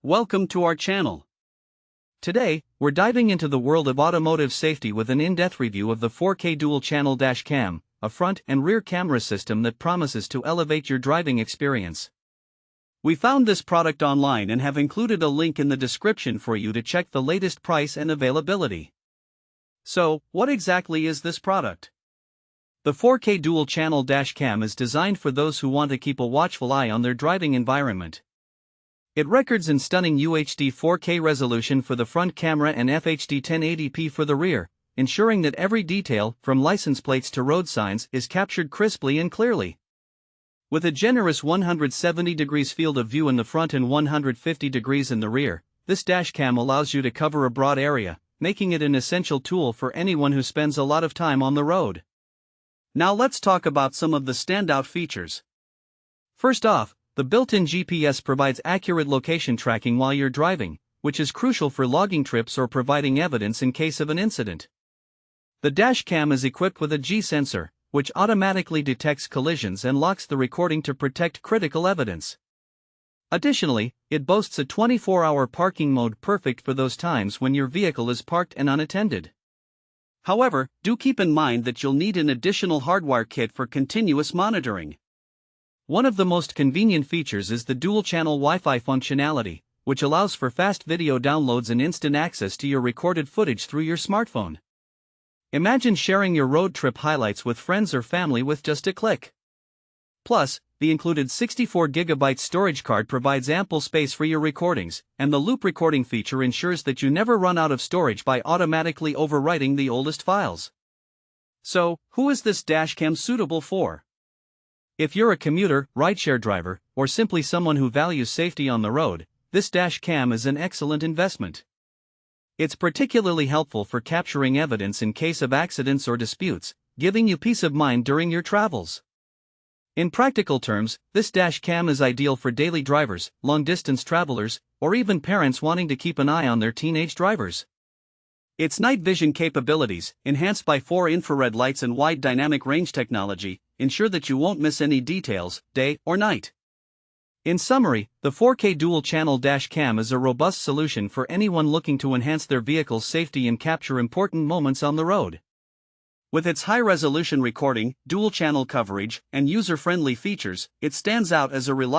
Welcome to our channel. Today, we're diving into the world of automotive safety with an in-depth review of the 4K dual-channel dash cam, a front and rear camera system that promises to elevate your driving experience. We found this product online and have included a link in the description for you to check the latest price and availability. So, what exactly is this product? The 4K dual-channel dash cam is designed for those who want to keep a watchful eye on their driving environment. It records in stunning UHD 4K resolution for the front camera and FHD 1080p for the rear, ensuring that every detail, from license plates to road signs, is captured crisply and clearly. With a generous 170 degrees field of view in the front and 150 degrees in the rear, this dash cam allows you to cover a broad area, making it an essential tool for anyone who spends a lot of time on the road. Now let's talk about some of the standout features. First off, the built-in GPS provides accurate location tracking while you're driving, which is crucial for logging trips or providing evidence in case of an incident. The dash cam is equipped with a G sensor, which automatically detects collisions and locks the recording to protect critical evidence. Additionally, it boasts a 24-hour parking mode perfect for those times when your vehicle is parked and unattended. However, do keep in mind that you'll need an additional hardware kit for continuous monitoring. One of the most convenient features is the dual-channel Wi-Fi functionality, which allows for fast video downloads and instant access to your recorded footage through your smartphone. Imagine sharing your road trip highlights with friends or family with just a click. Plus, the included 64GB storage card provides ample space for your recordings, and the loop recording feature ensures that you never run out of storage by automatically overwriting the oldest files. So, who is this dashcam suitable for? If you're a commuter, rideshare driver, or simply someone who values safety on the road, this dash cam is an excellent investment. It's particularly helpful for capturing evidence in case of accidents or disputes, giving you peace of mind during your travels. In practical terms, this dash cam is ideal for daily drivers, long-distance travelers, or even parents wanting to keep an eye on their teenage drivers. Its night vision capabilities, enhanced by 4 infrared lights and wide dynamic range technology, ensure that you won't miss any details, day or night. In summary, the 4K dual-channel dash cam is a robust solution for anyone looking to enhance their vehicle's safety and capture important moments on the road. With its high-resolution recording, dual-channel coverage, and user-friendly features, it stands out as a reliable